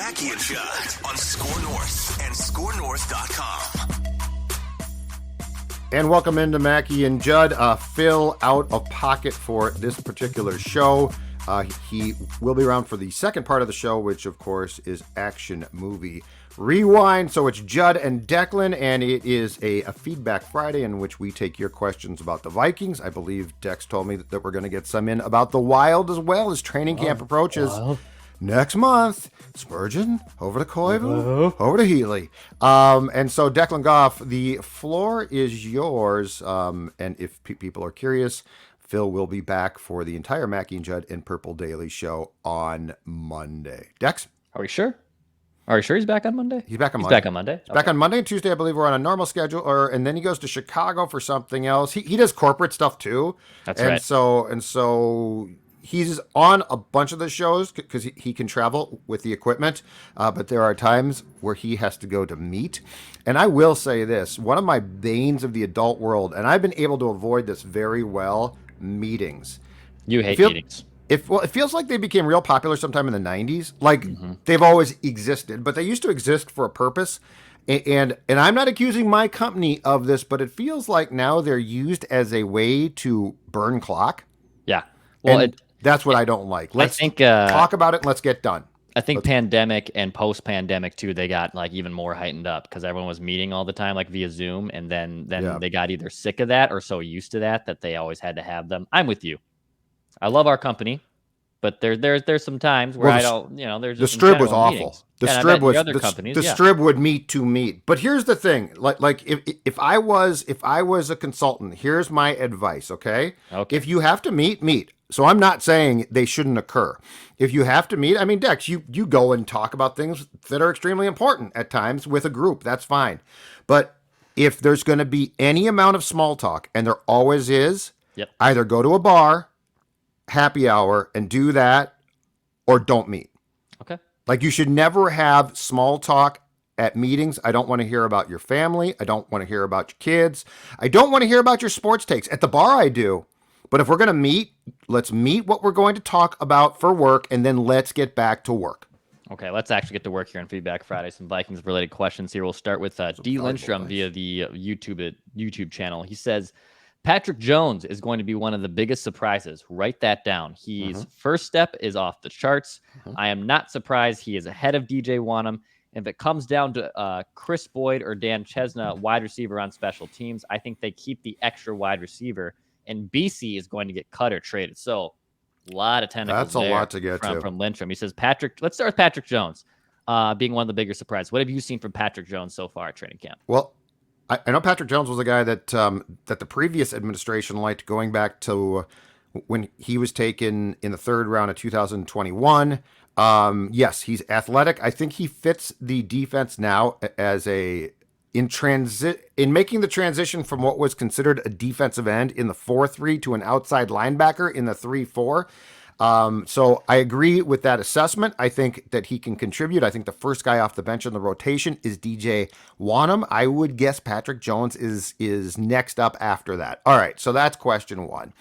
Mackey and Judd on Score North and ScoreNorth.com. And welcome into Mackey and Judd. Phil out of pocket for this particular show. He will be around for the second part of the show, which of course is Action Movie Rewind. So it's Judd and Declan, and it is a Feedback Friday in which we take your questions about the Vikings. I believe Dex told me that we're going to get some in about the Wild as well as training camp approaches. Next month, Spurgeon, over to Koivu, over to Healy. And so, Declan Goff, the floor is yours. And if people are curious, Phil will be back for the entire Mackey and Judd and Purple Daily show on Monday. Dex? Are we sure? Are you sure he's back on Monday? He's back on Monday. He's back on Monday? He's back on Monday and Tuesday. I believe we're on a normal schedule, and then he goes to Chicago for something else. He does corporate stuff too. That's right. So he's on a bunch of the shows because he can travel with the equipment, but there are times where he has to go to meet. And I will say this, one of my banes of the adult world, and I've been able to avoid this very well, meetings. You hate meetings. It feels like they became real popular sometime in the 90s. Like, they've always existed, but they used to exist for a purpose. And I'm not accusing my company of this, but it feels like now they're used as a way to burn clock. Yeah. Well, that's what I don't like. Let's talk about it and let's get done. I think pandemic and post-pandemic too, they got like even more heightened up because everyone was meeting all the time, like via Zoom, and then they got either sick of that or so used to that they always had to have them. I'm with you. I love our company, but there's some times where I don't, there's just the Strib was awful. Meetings. The Strib was the Strib would meet to meet. But here's the thing, like if I was a consultant, here's my advice, okay? If you have to meet. So I'm not saying they shouldn't occur. If you have to meet, I mean, Dex, you go and talk about things that are extremely important at times with a group. That's fine. But if there's going to be any amount of small talk, and there always is, either go to a bar, happy hour, and do that, or don't meet. Okay. Like, you should never have small talk at meetings. I don't want to hear about your family. I don't want to hear about your kids. I don't want to hear about your sports takes. At the bar, I do. But if we're going to meet, let's meet what we're going to talk about for work, and then let's get back to work. Okay, let's actually get to work here on Feedback Friday. Some Vikings-related questions here. We'll start with D. Lindstrom via the YouTube channel. He says, Patrick Jones is going to be one of the biggest surprises. Write that down. His first step is off the charts. I am not surprised he is ahead of DJ Wanham. If it comes down to Chris Boyd or Dan Chesna, wide receiver on special teams, I think they keep the extra wide receiver. And Bisi is going to get cut or traded. So a lot of tentacles. That's a lot to get from Lindstrom. He says, let's start with Patrick Jones being one of the bigger surprises. What have you seen from Patrick Jones so far at training camp? Well, I know Patrick Jones was a guy that the previous administration liked, going back to when he was taken in the third round of 2021. Yes, he's athletic. I think he fits the defense now as in making the transition from what was considered a defensive end in the 4-3 to an outside linebacker in the 3-4. So I agree with that assessment. I think that he can contribute. I think the first guy off the bench in the rotation is DJ Wanham. I would guess Patrick Jones is next up after that. All right, so that's question one.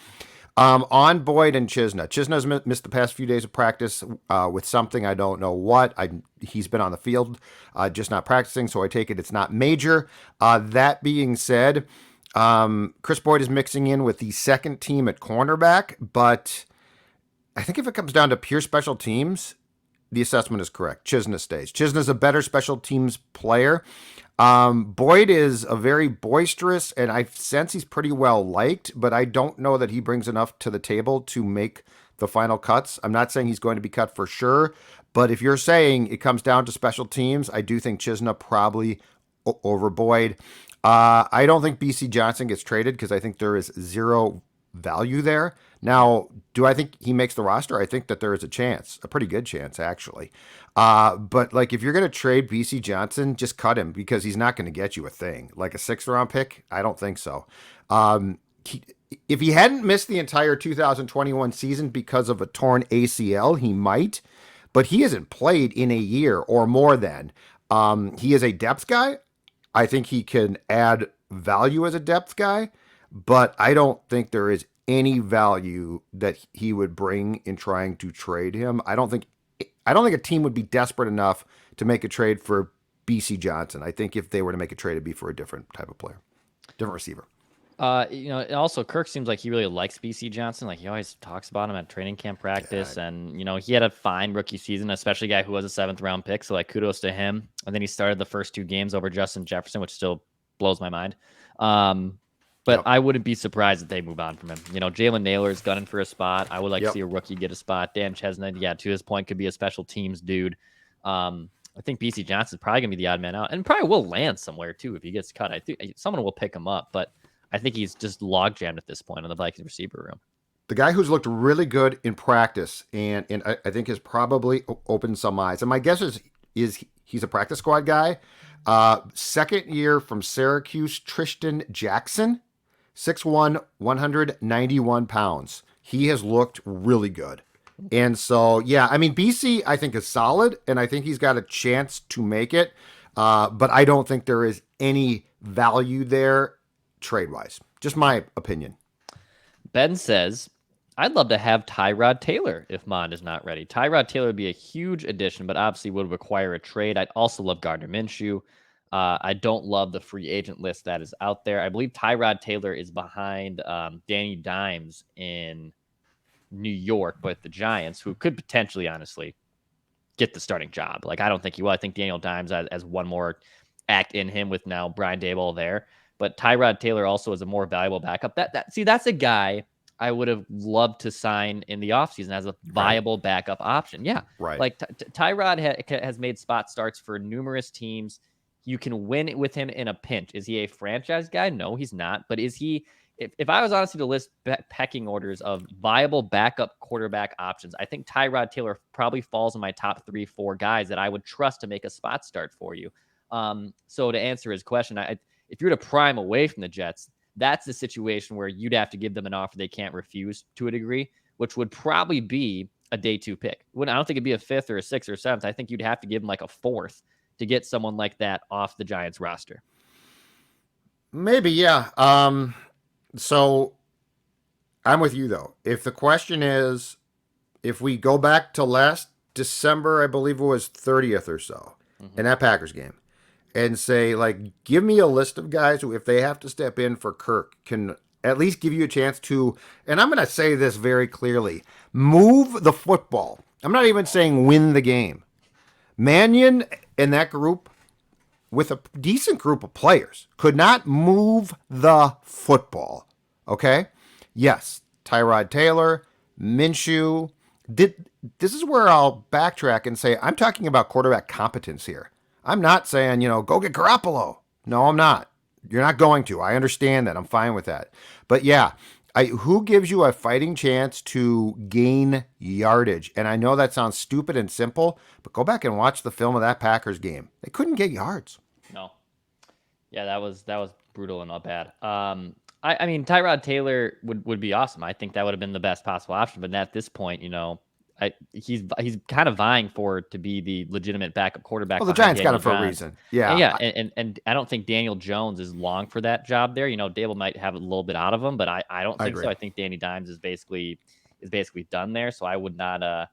On Boyd and Chesna. Chesna's missed the past few days of practice with something. I don't know what. He's been on the field, just not practicing, so I take it it's not major. That being said, Chris Boyd is mixing in with the second team at cornerback, but I think if it comes down to pure special teams, the assessment is correct. Chesna stays. Chesna's a better special teams player. Boyd is a very boisterous, and I sense he's pretty well liked, but I don't know that he brings enough to the table to make the final cuts. I'm not saying he's going to be cut for sure, but if you're saying it comes down to special teams, I do think Chesna probably over Boyd. I don't think Bisi Johnson gets traded because I think there is zero value there. Now, do I think he makes the roster? I think that there is a chance, a pretty good chance, actually. But like, if you're going to trade Bisi Johnson, just cut him because he's not going to get you a thing. Like a 6th round pick? I don't think so. If he hadn't missed the entire 2021 season because of a torn ACL, he might, but he hasn't played in a year or more than. He is a depth guy. I think he can add value as a depth guy, but I don't think there is any value that he would bring in trying to trade him. I don't think I don't think a team would be desperate enough to make a trade for Bisi Johnson. I think if they were to make a trade, it'd be for a different type of player, different receiver. And also Kirk seems like he really likes Bisi Johnson. Like he always talks about him at training camp practice, and he had a fine rookie season, especially a guy who was a 7th-round pick. So like kudos to him. And then he started the first 2 games over Justin Jefferson, which still blows my mind. But I wouldn't be surprised if they move on from him. Jalen Naylor is gunning for a spot. I would like to see a rookie get a spot. Dan Chesney, to his point, could be a special teams dude. I think Bisi Johnson is probably gonna be the odd man out, and probably will land somewhere too if he gets cut. I think someone will pick him up, but I think he's just log jammed at this point in the Vikings receiver room. The guy who's looked really good in practice and I think has probably opened some eyes. And my guess is he's a practice squad guy. Second year from Syracuse, Tristan Jackson, 6'1", 191 pounds. He has looked really good. And so, BC I think is solid, and I think he's got a chance to make it. But I don't think there is any value there trade-wise. Just my opinion. Ben says, I'd love to have Tyrod Taylor if Mond is not ready. Tyrod Taylor would be a huge addition, but obviously would require a trade. I'd also love Gardner Minshew. I don't love the free agent list that is out there. I believe Tyrod Taylor is behind Danny Dimes in New York with the Giants, who could potentially, honestly, get the starting job. Like, I don't think he will. I think Daniel Dimes has one more act in him with now Brian Daboll there. But Tyrod Taylor also is a more valuable backup. That's a guy I would have loved to sign in the offseason as a viable backup option. Yeah. Right. Like Tyrod has made spot starts for numerous teams. You can win with him in a pinch. Is he a franchise guy? No, he's not. But is he, if I was honestly to list pecking orders of viable backup quarterback options, I think Tyrod Taylor probably falls in my top 3-4 guys that I would trust to make a spot start for you. So to answer his question, if you're to prime away from the Jets, that's the situation where you'd have to give them an offer they can't refuse to a degree, which would probably be a day 2 pick. I don't think it'd be a 5th or a 6th or 7th. I think you'd have to give them like a 4th to get someone like that off the Giants roster. Maybe, yeah. So I'm with you though. If the question is, if we go back to last December, I believe it was 30th or so, in that Packers game, and say, like, give me a list of guys who, if they have to step in for Kirk, can at least give you a chance to, and I'm going to say this very clearly, move the football. I'm not even saying win the game. Mannion and that group, with a decent group of players, could not move the football. Okay? Yes, Tyrod Taylor, Minshew. This is where I'll backtrack and say, I'm talking about quarterback competence here. I'm not saying, go get Garoppolo. No, I'm not. You're not going to. I understand that. I'm fine with that. But yeah, who gives you a fighting chance to gain yardage? And I know that sounds stupid and simple, but go back and watch the film of that Packers game. They couldn't get yards. No. Yeah, that was brutal and not bad. I mean, Tyrod Taylor would be awesome. I think that would have been the best possible option. But at this point, he's kind of vying to be the legitimate backup quarterback. Well, the Giants got him for a reason. Yeah. And I don't think Daniel Jones is long for that job there. Dable might have a little bit out of him, but I don't think so. I think Danny Dimes is basically done there. So I would not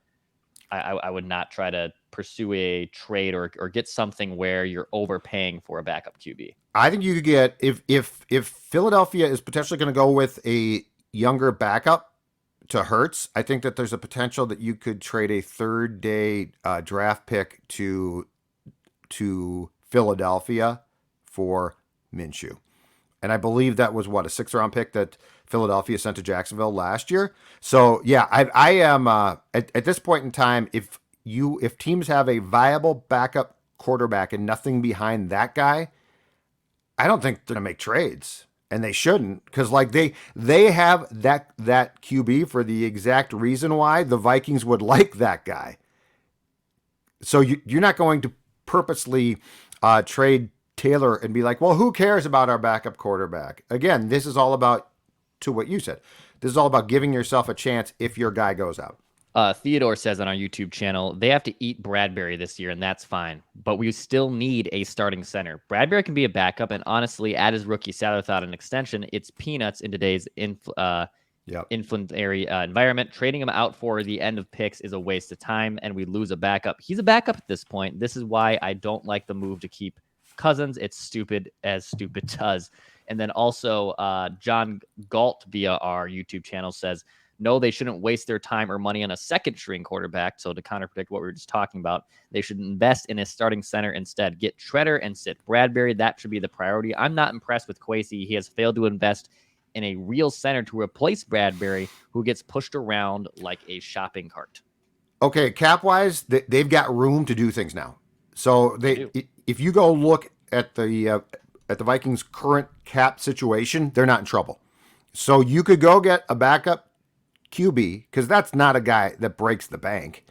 I would not try to pursue a trade or get something where you're overpaying for a backup QB. I think you could get, if Philadelphia is potentially going to go with a younger backup to Hurts, I think that there's a potential that you could trade a third-day draft pick to Philadelphia for Minshew. And I believe that was, a 6th-round pick that Philadelphia sent to Jacksonville last year. So, yeah, I am, at this point in time, if teams have a viable backup quarterback and nothing behind that guy, I don't think they're going to make trades. And they shouldn't, because they have that QB for the exact reason why the Vikings would like that guy. So you're not going to purposely trade Taylor and be like, well, who cares about our backup quarterback? Again, this is all about, to what you said, this is all about giving yourself a chance if your guy goes out. Theodore says on our YouTube channel, they have to eat Bradbury this year, and that's fine. But we still need a starting center. Bradbury can be a backup, and honestly, at his rookie salary without an extension, it's peanuts in today's inflationary environment. Trading him out for the end of picks is a waste of time, and we lose a backup. He's a backup at this point. This is why I don't like the move to keep Cousins. It's stupid as stupid does. And then also John Galt via our YouTube channel says, no, they shouldn't waste their time or money on a second string quarterback. So to contradict what we were just talking about, they should invest in a starting center instead. Get Treader and sit Bradbury. That should be the priority. I'm not impressed with Kwesi. He has failed to invest in a real center to replace Bradbury, who gets pushed around like a shopping cart. Okay, cap-wise, they've got room to do things now. So if you go look at the Vikings' current cap situation, they're not in trouble. So you could go get a backup QB, because that's not a guy that breaks the bank,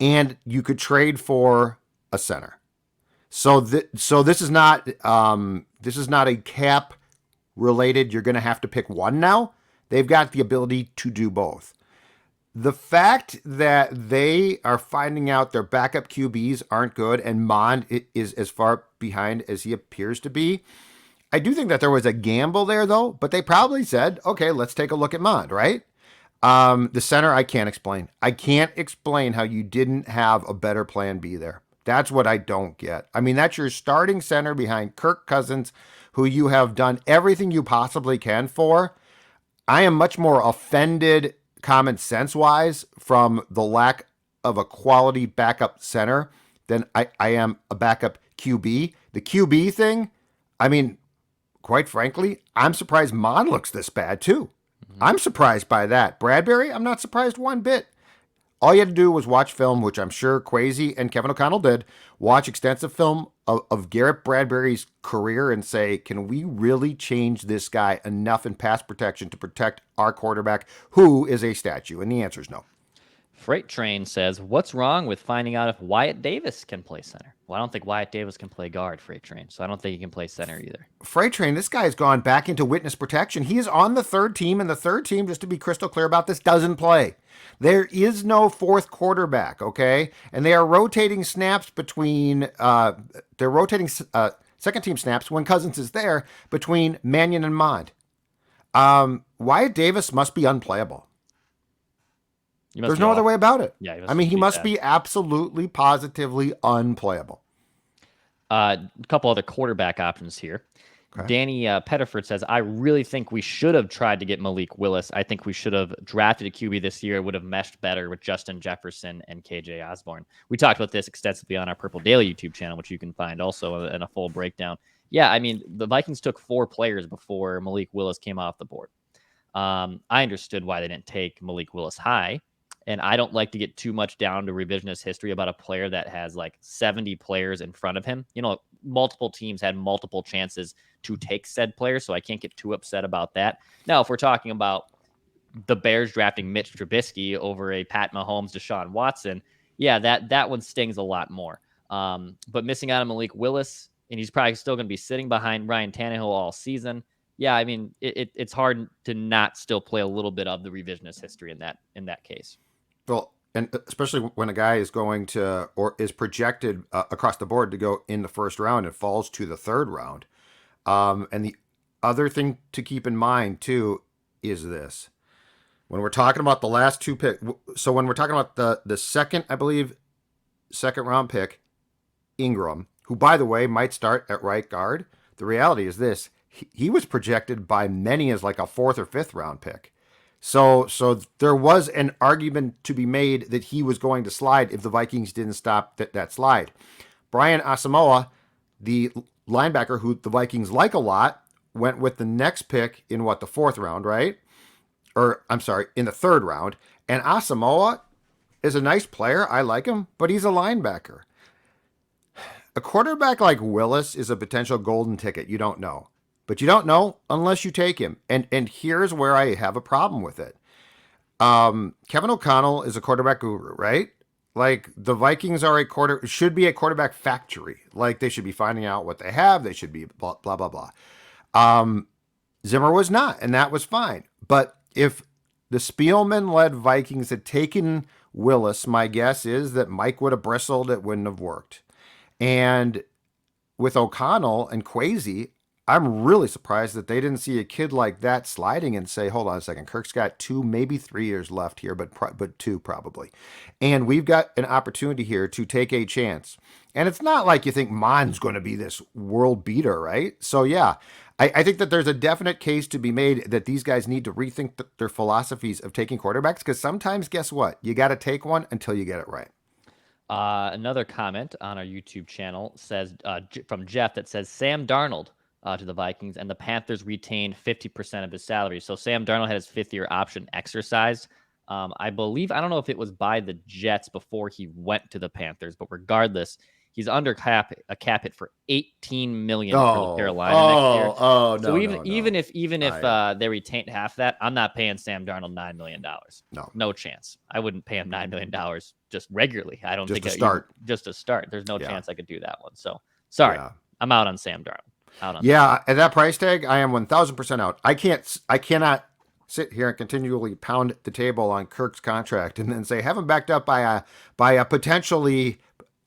and you could trade for a center. So this is not a cap related. You're going to have to pick one now. They've got the ability to do both. The fact that they are finding out their backup QBs aren't good and Mond is as far behind as he appears to be, I do think that there was a gamble there, though, but they probably said, okay, let's take a look at Mond, right? The center, I can't explain. I can't explain how you didn't have a better plan B there. That's what I don't get. I mean, that's your starting center behind Kirk Cousins, who you have done everything you possibly can for. I am much more offended, common sense-wise, from the lack of a quality backup center than I am a backup QB. The QB thing, I mean, quite frankly, I'm surprised Mond looks this bad, too. I'm surprised by that. Bradbury, I'm not surprised one bit. All you had to do was watch film, which I'm sure Kwesi and Kevin O'Connell did, watch extensive film of Garrett Bradbury's career and say, can we really change this guy enough in pass protection to protect our quarterback, who is a statue? And the answer is no. Freight Train says, what's wrong with finding out if Wyatt Davis can play center? Well, I don't think Wyatt Davis can play guard, Freight Train, so I don't think he can play center either. Freight Train, this guy has gone back into witness protection. He is on the third team, and the third team, just to be crystal clear about this, doesn't play. There is no fourth quarterback, okay? And they are rotating snaps between, second team snaps when Cousins is there between Mannion and Mond. Wyatt Davis must be unplayable. There's no other way about it. Yeah, I mean, he must be absolutely, positively unplayable. A couple other quarterback options here. Okay. Danny Pettiford says, I really think we should have tried to get Malik Willis. I think we should have drafted a QB this year. It would have meshed better with Justin Jefferson and KJ Osborne. We talked about this extensively on our Purple Daily YouTube channel, which you can find also in a full breakdown. Yeah, I mean, the Vikings took 4 players before Malik Willis came off the board. I understood why they didn't take Malik Willis high. And I don't like to get too much down to revisionist history about a player that has like 70 players in front of him. You know, multiple teams had multiple chances to take said player, so I can't get too upset about that. Now, if we're talking about the Bears drafting Mitch Trubisky over a Pat Mahomes, Deshaun Watson, yeah, that one stings a lot more. But missing out on Malik Willis, and he's probably still going to be sitting behind Ryan Tannehill all season. Yeah, I mean, it's hard to not still play a little bit of the revisionist history in that case. Well, and especially when a guy is going to, or is projected across the board to go in the first round and falls to the third round. And the other thing to keep in mind, too, is this. When we're talking about the last 2 picks, so when we're talking about the second round pick, Ingram, who, by the way, might start at right guard, the reality is this. He was projected by many as like a 4th or 5th round pick. So there was an argument to be made that he was going to slide if the Vikings didn't stop that slide. Brian Asamoah, the linebacker who the Vikings like a lot, went with the next pick in the 4th round, right? Or I'm sorry, in the 3rd round. And Asamoah is a nice player. I like him, but he's a linebacker. A quarterback like Willis is a potential golden ticket. You don't know. But you don't know unless you take him. And here's where I have a problem with it. Kevin O'Connell is a quarterback guru, right? Like, the Vikings are should be a quarterback factory. Like, they should be finding out what they have. They should be blah, blah, blah, blah. Zimmer was not, and that was fine. But if the Spielman-led Vikings had taken Willis, my guess is that Mike would have bristled. It wouldn't have worked. And with O'Connell and Kwesi, I'm really surprised that they didn't see a kid like that sliding and say, "Hold on a second, Kirk's got 2, maybe 3 years left here, but 2 probably, and we've got an opportunity here to take a chance." And it's not like you think Mon's going to be this world beater, right? So yeah, I think that there's a definite case to be made that these guys need to rethink their philosophies of taking quarterbacks, because sometimes, guess what? You got to take one until you get it right. Another comment on our YouTube channel says from Jeff that says Sam Darnold to the Vikings and the Panthers retained 50% of his salary. So Sam Darnold had his 5th-year option exercised. I believe, I don't know if it was by the Jets before he went to the Panthers, but regardless, he's under a cap hit for $18 million for Carolina next year. Oh, so no, even no. if they retained half that, I'm not paying Sam Darnold $9 million. No chance. I wouldn't pay him $9 million just regularly. I don't Just think to start. Just to start. There's no chance I could do that one. So sorry, I'm out on Sam Darnold. At that price tag, I am 1,000% out. I cannot sit here and continually pound the table on Kirk's contract and then say, have him backed up by a potentially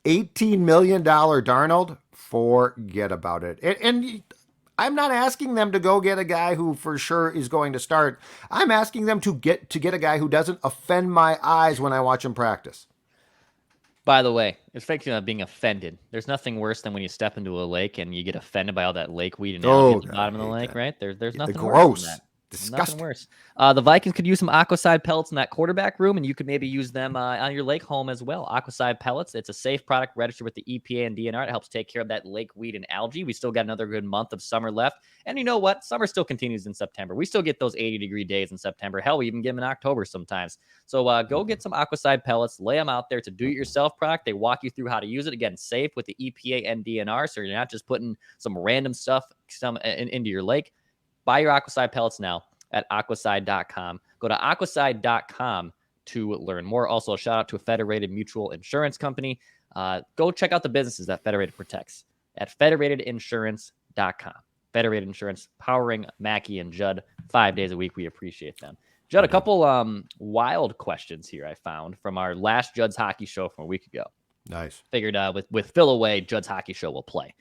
$18 million Darnold. Forget about it. And I'm not asking them to go get a guy who for sure is going to start. I'm asking them to get a guy who doesn't offend my eyes when I watch him practice. By the way, it's speaking of being offended. There's nothing worse than when you step into a lake and you get offended by all that lake weed and algae at the bottom of the lake, right? There's nothing worse than that. Disgusting. Nothing worse. The Vikings could use some Aquaside pellets in that quarterback room, and you could maybe use them on your lake home as well. Aquaside pellets, it's a safe product registered with the EPA and DNR. It helps take care of that lake weed and algae. We still got another good month of summer left. And you know what? Summer still continues in September. We still get those 80-degree days in September. Hell, we even get them in October sometimes. So go get some Aquaside pellets, lay them out there. It's a do-it-yourself product. They walk you through how to use it. Again, safe with the EPA and DNR, so you're not just putting some random stuff into your lake. Buy your Aquaside pellets now at aquaside.com. Go to aquaside.com to learn more. Also, a shout out to a Federated Mutual Insurance Company. Go check out the businesses that Federated protects at federatedinsurance.com. Federated Insurance, powering Mackey and Judd 5 days a week. We appreciate them. Judd, a couple wild questions here I found from our last Judd's Hockey Show from a week ago. Nice. Figured with Phil away, Judd's Hockey Show will play.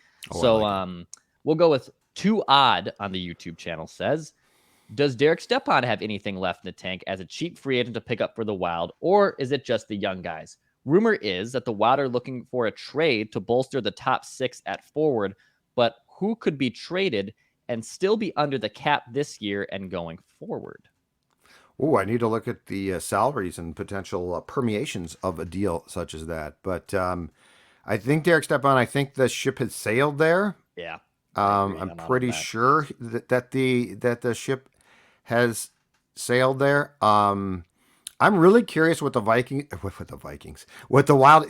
We'll go with Too Odd on the YouTube channel says, does Derek Stepan have anything left in the tank as a cheap free agent to pick up for the Wild, or is it just the young guys? Rumor is that the Wild are looking for a trade to bolster the top 6 at forward, but who could be traded and still be under the cap this year and going forward? Oh, I need to look at the salaries and potential permeations of a deal such as that. But I think Derek Stepan, I think the ship has sailed there. Yeah. I'm pretty sure that the ship has sailed there. I'm really curious what the Wild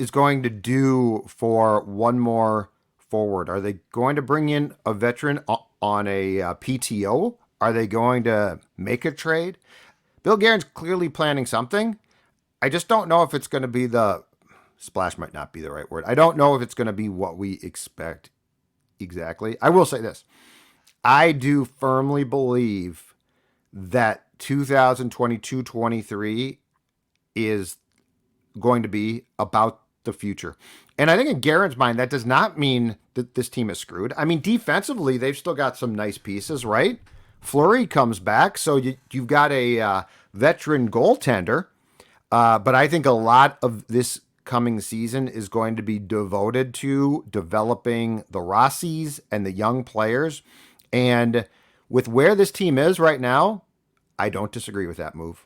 is going to do for one more forward. Are they going to bring in a veteran on a PTO? Are they going to make a trade? Bill Guerin's clearly planning something. I just don't know if it's going to be splash might not be the right word. I don't know if it's going to be what we expect exactly. I will say this. I do firmly believe that 2022-23 is going to be about the future. And I think in Guerin's mind, that does not mean that this team is screwed. I mean, defensively, they've still got some nice pieces, right? Fleury comes back, so you've got a veteran goaltender. But I think a lot of this coming season is going to be devoted to developing the Rossies and the young players. And with where this team is right now, I don't disagree with that move.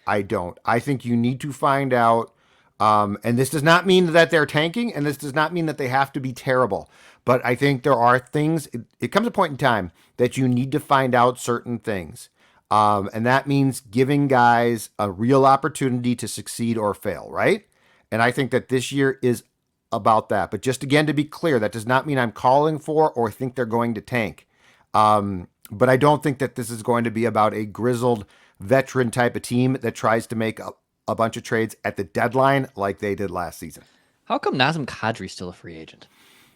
I don't. I think you need to find out, and this does not mean that they're tanking, and this does not mean that they have to be terrible. But I think there are things, it comes a point in time that you need to find out certain things. And that means giving guys a real opportunity to succeed or fail, right? And I think that this year is about that. But just again, to be clear, that does not mean I'm calling for or think they're going to tank. But I don't think that this is going to be about a grizzled veteran type of team that tries to make a bunch of trades at the deadline like they did last season. How come Nazem Kadri's still a free agent?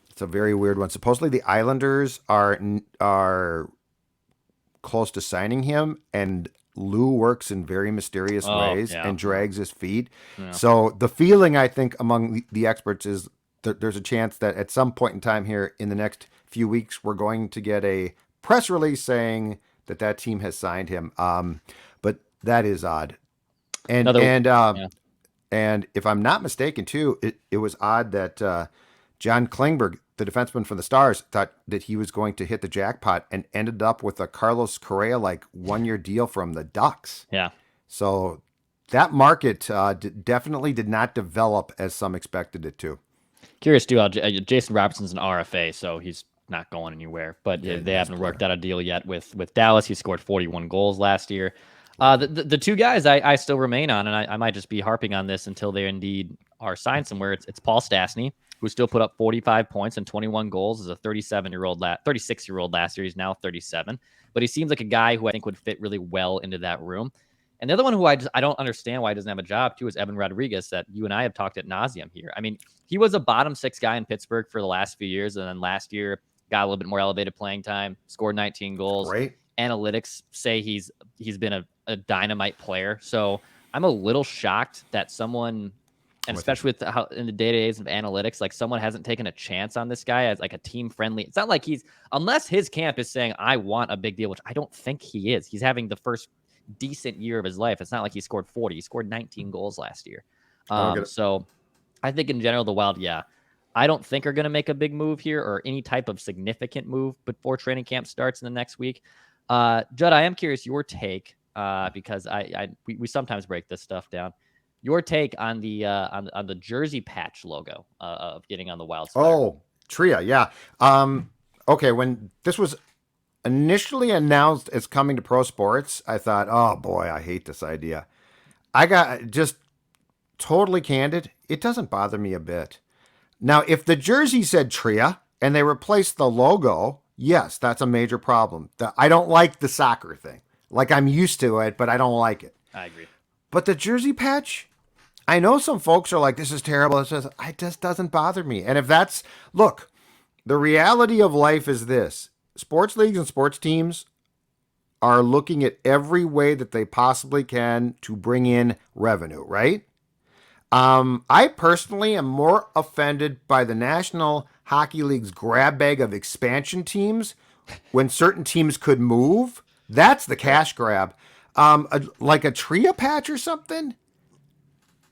It's a very weird one. Supposedly the Islanders are close to signing him, and Lou works in very mysterious ways and drags his feet. Yeah. So the feeling, I think, among the experts is there's a chance that at some point in time here in the next few weeks, we're going to get a press release saying that team has signed him. But that is odd. And Another, and yeah. and if I'm not mistaken, too, it was odd that John Klingberg, the defenseman for the Stars, thought that he was going to hit the jackpot and ended up with a Carlos Correa 1-year deal from the Ducks. Yeah. So that market definitely did not develop as some expected it to. Curious too. Jason Robertson's an RFA, so he's not going anywhere. But Yeah, they nice haven't player. worked out a deal yet with Dallas. He scored 41 goals last year. The two guys I still remain on, and I might just be harping on this until they indeed are signed somewhere. It's Paul Stasny, who still put up 45 points and 21 goals as a 36-year-old last year. He's now 37, but he seems like a guy who I think would fit really well into that room. And the other one who I don't understand why he doesn't have a job too is Evan Rodriguez, that you and I have talked ad nauseum here. I mean, he was a bottom 6 guy in Pittsburgh for the last few years, and then last year got a little bit more elevated playing time, scored 19 goals. Great. Analytics say he's been a dynamite player. So I'm a little shocked that someone, and especially with how in the days of analytics, someone hasn't taken a chance on this guy as a team friendly. It's not like unless his camp is saying, I want a big deal, which I don't think he is. He's having the first decent year of his life. It's not like he scored 40. He scored 19 goals last year. So I think in general, the Wild, I don't think are going to make a big move here or any type of significant move before training camp starts in the next week. Judd, I am curious your take because we sometimes break this stuff down. Your take on the jersey patch logo of getting on the Wild sweater. Oh, Tria, yeah. Okay, when this was initially announced as coming to pro sports, I thought, oh boy, I hate this idea. I got just totally candid. It doesn't bother me a bit. Now, if the jersey said Tria and they replaced the logo, yes, that's a major problem. I don't like the soccer thing. I'm used to it, but I don't like it. I agree. But the jersey patch, I know some folks are like, this is terrible. It just doesn't bother me. And if look, the reality of life is this. Sports leagues and sports teams are looking at every way that they possibly can to bring in revenue, right? I personally am more offended by the National Hockey League's grab bag of expansion teams when certain teams could move. That's the cash grab. Like a Tria patch or something.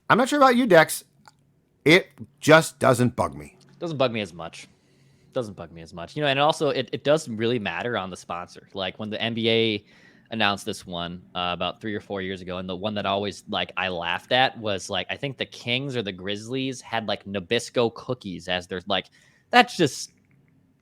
I'm not sure about you, Dex. It just doesn't bug me. Doesn't bug me as much. And also it doesn't really matter on the sponsor. Like when the NBA announced this one about 3 or 4 years ago, and the one that always I laughed at was I think the Kings or the Grizzlies had Nabisco cookies as their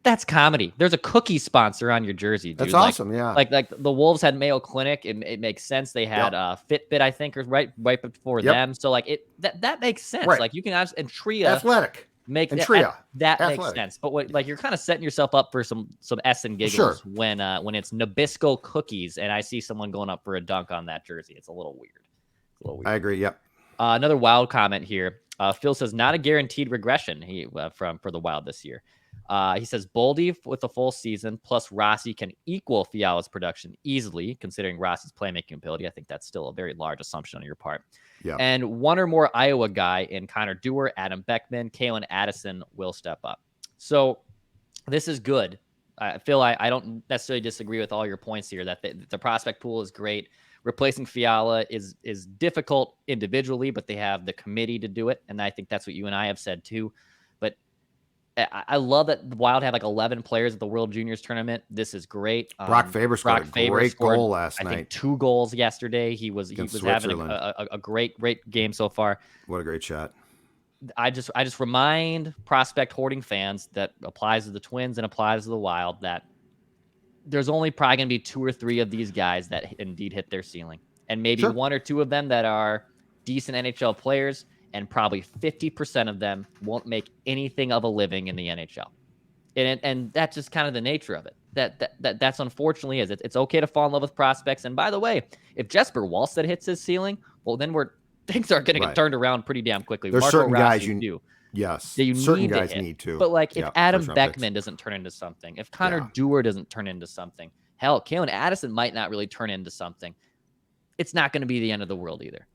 that's comedy. There's a cookie sponsor on your jersey, dude. That's awesome, yeah. Like the Wolves had Mayo Clinic. It makes sense. They had Fitbit, I think, or right before them. So that makes sense. Right. You can ask, and Tria Athletic. Make and that, Tria. that Athletic. makes sense. But what you're kind of setting yourself up for some S and giggles when it's Nabisco cookies and I see someone going up for a dunk on that jersey. It's a little weird. I agree. Yep. Another Wild comment here. Phil says not a guaranteed regression for the Wild this year. He says Boldy with a full season plus Rossi can equal Fiala's production easily, considering Rossi's playmaking ability. I think that's still a very large assumption on your part. Yeah. And one or more Iowa guy in Connor Dewar, Adam Beckman, Kalen Addison will step up. So this is good. Phil, I don't necessarily disagree with all your points here that the prospect pool is great. Replacing Fiala is difficult individually, but they have the committee to do it. And I think that's what you and I have said too. But I love that the Wild had 11 players at the World Juniors tournament. This is great. Brock Faber scored a great goal last night. I think 2 goals yesterday. He was having a great game so far. What a great shot. I just remind prospect hoarding fans that applies to the Twins and applies to the Wild that there's only probably going to be 2 or 3 of these guys that indeed hit their ceiling, and maybe 1 or 2 of them that are decent NHL players, and probably 50% of them won't make anything of a living in the NHL. And that's just kind of the nature of it. That's unfortunately is. It's okay to fall in love with prospects. And by the way, if Jesper Wallstedt hits his ceiling, well, then things are going to get turned around pretty damn quickly. There's Marco certain Rossi guys you certain guys need to. But if Adam Beckman doesn't turn into something, if Connor Dewar doesn't turn into something, hell, Kalen Addison might not really turn into something. It's not going to be the end of the world either.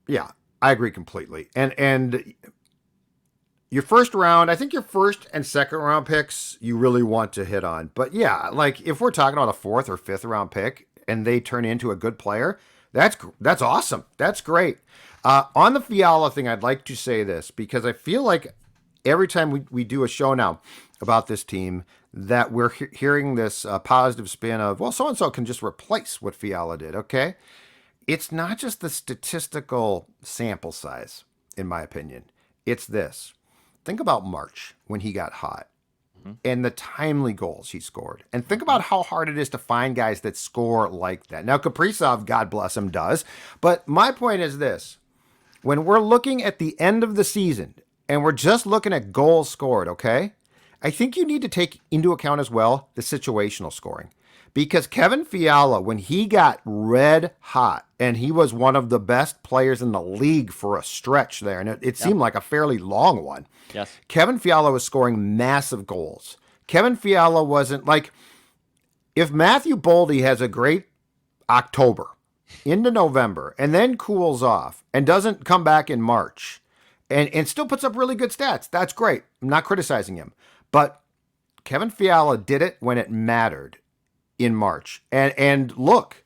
Yeah, I agree completely. And your first round, I think your first and second round picks you really want to hit on. But yeah, like if we're talking about a fourth or fifth round pick and they turn into a good player, that's awesome. That's great. On the Fiala thing, I'd like to say this because I feel like every time we do a show now about this team that we're hearing this positive spin of, well, so-and-so can just replace what Fiala did, okay? It's not just the statistical sample size, in my opinion. It's this. Think about March when he got hot and the timely goals he scored. And think about how hard it is to find guys that score like that. Now, Kaprizov, God bless him, does. But my point is this. When we're looking at the end of the season and we're just looking at goals scored, okay, I think you need to take into account as well the situational scoring. Because Kevin Fiala, when he got red hot, and he was one of the best players in the league for a stretch there, and it seemed like a fairly long one. Yes. Kevin Fiala was scoring massive goals. Kevin Fiala wasn't like, if Matthew Boldy has a great October into November and then cools off and doesn't come back in March and still puts up really good stats, that's great. I'm not criticizing him. But Kevin Fiala did it when it mattered in March. And look,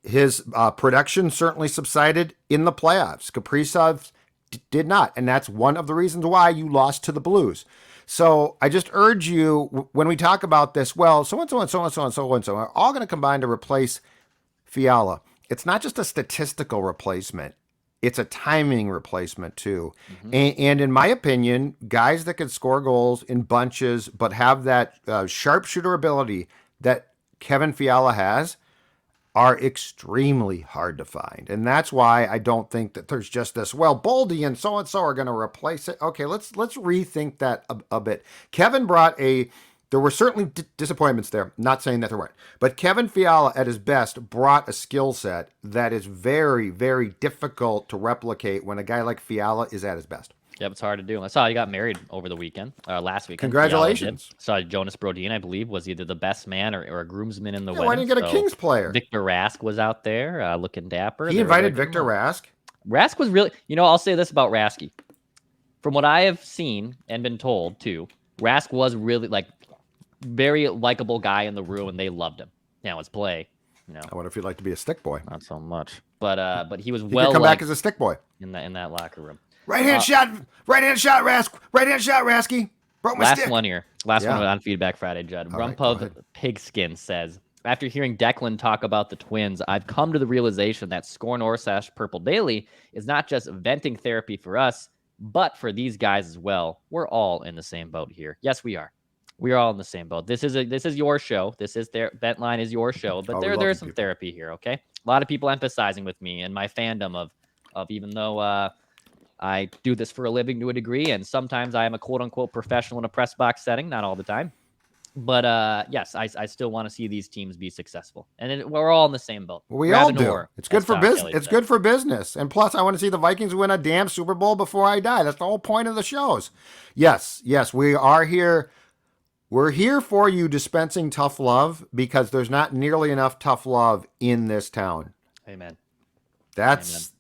his production certainly subsided in the playoffs. Kaprizov did not. And that's one of the reasons why you lost to the Blues. So I just urge you, when we talk about this, well, so-and-so and so-and-so and so-and-so are all going to combine to replace Fiala. It's not just a statistical replacement. It's a timing replacement too. And in my opinion, guys that can score goals in bunches but have that sharpshooter ability that Kevin Fiala has are extremely hard to find. And that's why I don't think that there's just this, well, Boldy and so-and-so are going to replace it. Okay, let's rethink that a bit. Kevin brought there were certainly disappointments there, not saying that there weren't. But Kevin Fiala at his best brought a skill set that is very, very difficult to replicate when a guy like Fiala is at his best. Yep, it's hard to do. I saw he got married over the weekend, last weekend. Congratulations. Saw Jonas Brodin, I believe, was either the best man or a groomsman in the wedding. Why didn't you get a Kings player? Victor Rask was out there looking dapper. He invited Victor Rask? Rask was really, I'll say this about Rasky. From what I have seen and been told, too, Rask was really, very likable guy in the room, and they loved him. Now, his play, I wonder if he'd like to be a stick boy. Not so much. But he was he could come back as a stick boy. In that locker room. Right hand shot, Rask. Right hand shot, Rasky. Broke my stick. Last one on Feedback Friday, Judd. Rumpov Pigskin says, after hearing Declan talk about the Twins, I've come to the realization that Score North / Purple Daily is not just venting therapy for us, but for these guys as well. We're all in the same boat here. Yes, we are. We are all in the same boat. This is your show. This is Vent Line is your show, but there is some therapy here. Okay, a lot of people emphasizing with me and my fandom of even though I do this for a living to a degree, and sometimes I am a quote unquote professional in a press box setting, not all the time. But yes, I still want to see these teams be successful, and we're all in the same boat. We all do. It's good for business. It's good for business, and plus, I want to see the Vikings win a damn Super Bowl before I die. That's the whole point of the shows. Yes, we are here. We're here for you dispensing tough love because there's not nearly enough tough love in this town. Amen. That's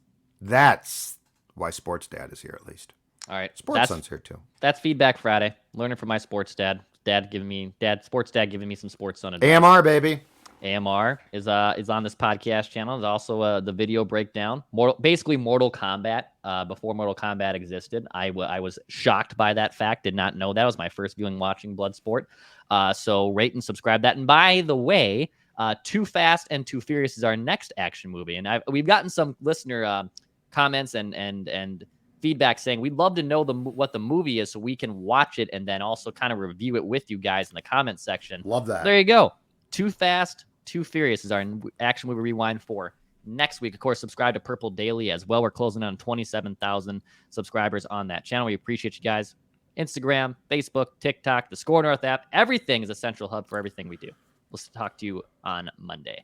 why Sports Dad is here, at least. All right. Sports Son's here too. That's Feedback Friday. Learning from my sports dad. Sports Dad giving me some sports son advice. AMR, baby. AMR is on this podcast channel. There's also the video breakdown. Basically Mortal Kombat. Before Mortal Kombat existed, I was shocked by that fact. Did not know that. It was my first viewing watching Bloodsport. So rate and subscribe that. And by the way, Too Fast and Too Furious is our next action movie. And we've gotten some listener comments and feedback saying we'd love to know what the movie is so we can watch it and then also kind of review it with you guys in the comments section. Love that. There you go. Too Fast, Too Furious is our action movie rewind for next week. Of course, subscribe to Purple Daily as well. We're closing on 27,000 subscribers on that channel. We appreciate you guys. Instagram, Facebook, TikTok, the Score North app. Everything is a central hub for everything we do. We'll talk to you on Monday.